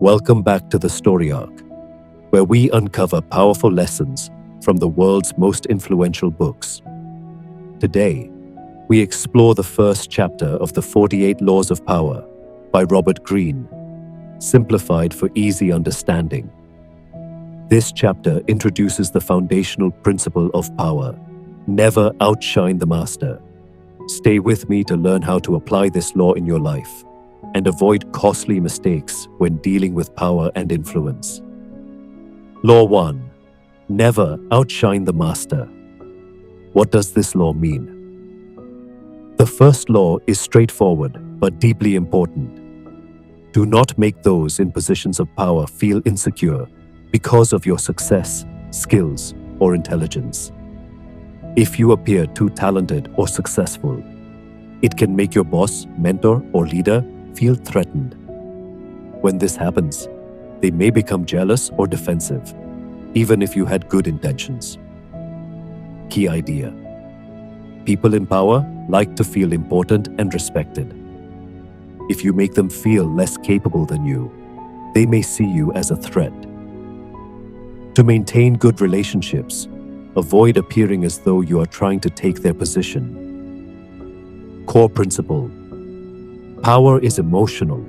Welcome back to the Story Arc, where we uncover powerful lessons from the world's most influential books. Today, we explore the first chapter of the 48 Laws of Power by Robert Greene, simplified for easy understanding. This chapter introduces the foundational principle of power: never outshine the master. Stay with me to learn how to apply this law in your life and avoid costly mistakes when dealing with power and influence. Law 1. Never outshine the master. What does this law mean? The first law is straightforward but deeply important. Do not make those in positions of power feel insecure because of your success, skills, or intelligence. If you appear too talented or successful, it can make your boss, mentor, or leader feel threatened. When this happens, they may become jealous or defensive, even if you had good intentions. Key idea: people in power like to feel important and respected. If you make them feel less capable than you, they may see you as a threat. To maintain good relationships, avoid appearing as though you are trying to take their position. Core principle: power is emotional.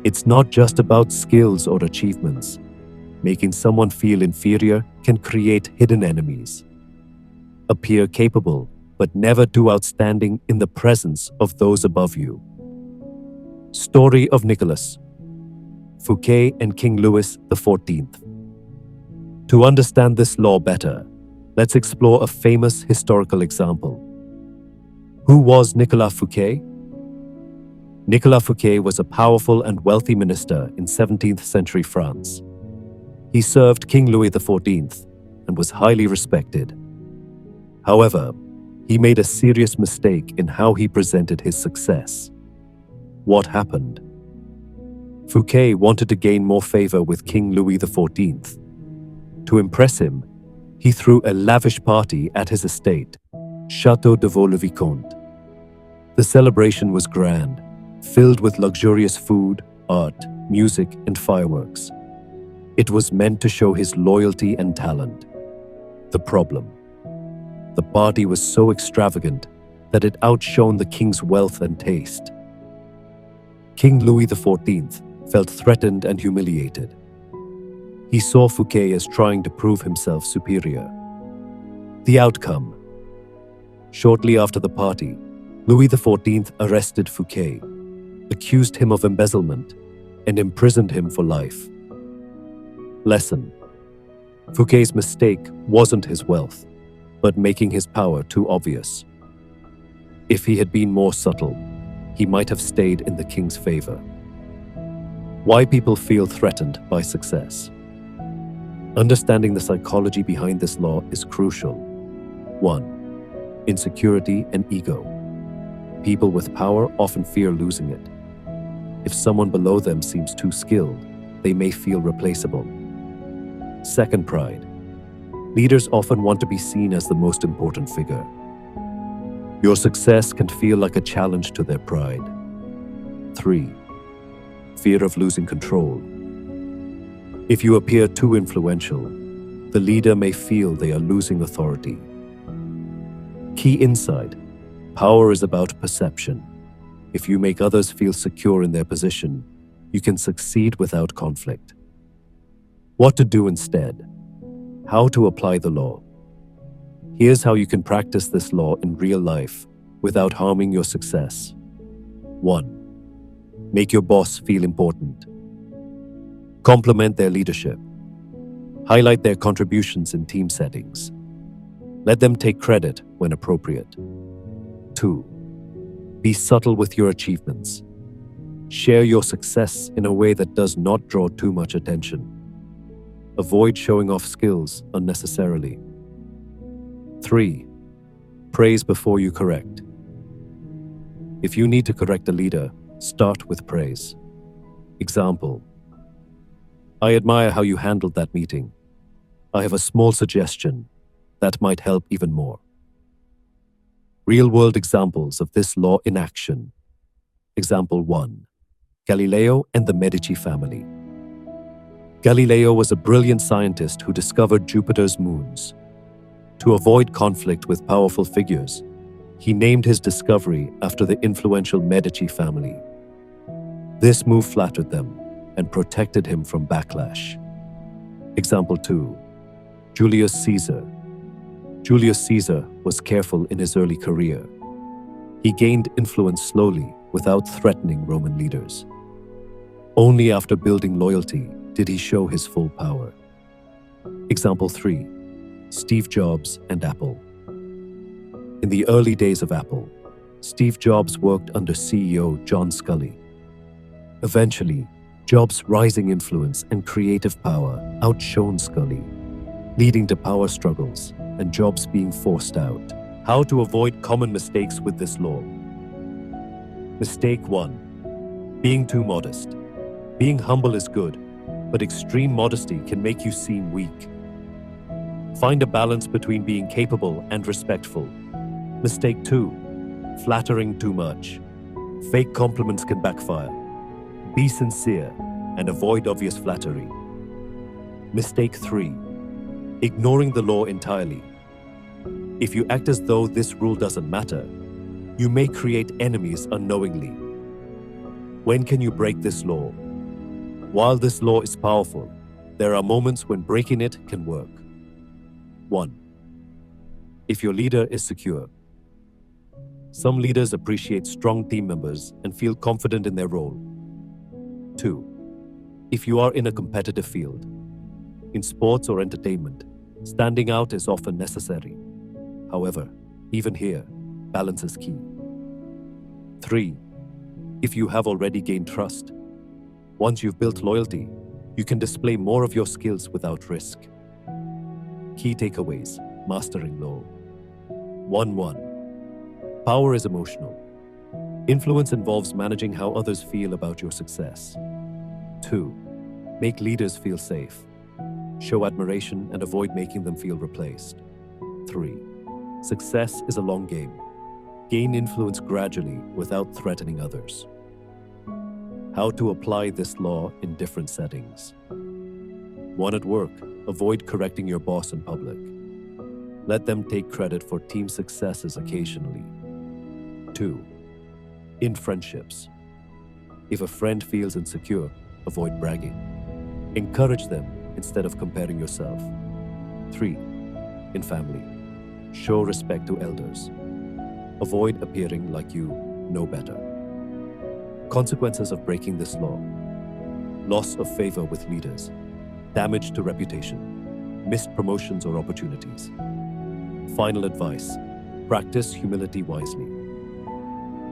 It's not just about skills or achievements. Making someone feel inferior can create hidden enemies. Appear capable, but never too outstanding in the presence of those above you. Story of Nicholas, Fouquet and King Louis XIV. To understand this law better, let's explore a famous historical example. Who was Nicolas Fouquet? Nicolas Fouquet was a powerful and wealthy minister in 17th century France. He served King Louis XIV and was highly respected. However, he made a serious mistake in how he presented his success. What happened? Fouquet wanted to gain more favor with King Louis XIV. To impress him, he threw a lavish party at his estate, Château de Vaux-le-Vicomte. The celebration was grand, filled with luxurious food, art, music, and fireworks. It was meant to show his loyalty and talent. The problem: the party was so extravagant that it outshone the king's wealth and taste. King Louis XIV felt threatened and humiliated. He saw Fouquet as trying to prove himself superior. The outcome: shortly after the party, Louis XIV arrested Fouquet, accused him of embezzlement, and imprisoned him for life. Lesson: Fouquet's mistake wasn't his wealth, but making his power too obvious. If he had been more subtle, he might have stayed in the king's favor. Why people feel threatened by success. Understanding the psychology behind this law is crucial. 1. Insecurity and ego. People with power often fear losing it. If someone below them seems too skilled, they may feel replaceable. 2. Pride. Leaders often want to be seen as the most important figure. Your success can feel like a challenge to their pride. 3. Fear of losing control. If you appear too influential, the leader may feel they are losing authority. Key insight: power is about perception. If you make others feel secure in their position, you can succeed without conflict. What to do instead? How to apply the law? Here's how you can practice this law in real life without harming your success. 1. Make your boss feel important. Compliment their leadership. Highlight their contributions in team settings. Let them take credit when appropriate. 2. Be subtle with your achievements. Share your success in a way that does not draw too much attention. Avoid showing off skills unnecessarily. 3. Praise before you correct. If you need to correct a leader, start with praise. Example: I admire how you handled that meeting. I have a small suggestion that might help even more. Real-world examples of this law in action. Example 1. Galileo and the Medici family. Galileo was a brilliant scientist who discovered Jupiter's moons. To avoid conflict with powerful figures, he named his discovery after the influential Medici family. This move flattered them and protected him from backlash. Example 2. Julius Caesar. Julius Caesar was careful in his early career. He gained influence slowly without threatening Roman leaders. Only after building loyalty did he show his full power. Example 3. Steve Jobs and Apple. In the early days of Apple, Steve Jobs worked under CEO John Sculley. Eventually, Jobs' rising influence and creative power outshone Sculley, leading to power struggles and Jobs being forced out. How to avoid common mistakes with this law. Mistake 1. Being too modest. Being humble is good, but extreme modesty can make you seem weak. Find a balance between being capable and respectful. Mistake 2. Flattering too much. Fake compliments can backfire. Be sincere and avoid obvious flattery. Mistake 3. Ignoring the law entirely. If you act as though this rule doesn't matter, you may create enemies unknowingly. When can you break this law? While this law is powerful, there are moments when breaking it can work. 1. If your leader is secure. Some leaders appreciate strong team members and feel confident in their role. 2. If you are in a competitive field. In sports or entertainment, standing out is often necessary. However, even here, balance is key. 3. If you have already gained trust. Once you've built loyalty, you can display more of your skills without risk. Key takeaways: mastering law. 1. Power is emotional. Influence involves managing how others feel about your success. 2. Make leaders feel safe. Show admiration and avoid making them feel replaced. 3. Success is a long game. Gain influence gradually without threatening others. How to apply this law in different settings. 1. At work, avoid correcting your boss in public. Let them take credit for team successes occasionally. 2. In friendships. If a friend feels insecure, avoid bragging. Encourage them instead of comparing yourself. 3. In family. Show respect to elders. Avoid appearing like you know better. Consequences of breaking this law: loss of favor with leaders, damage to reputation, missed promotions or opportunities. Final advice: practice humility wisely.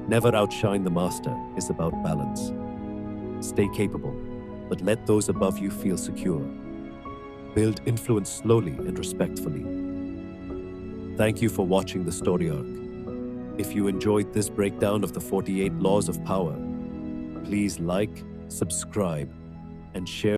Never outshine the master is about balance. Stay capable, but let those above you feel secure. Build influence slowly and respectfully. Thank you for watching the story arc. If you enjoyed this breakdown of the 48 laws of power, please like, subscribe, and share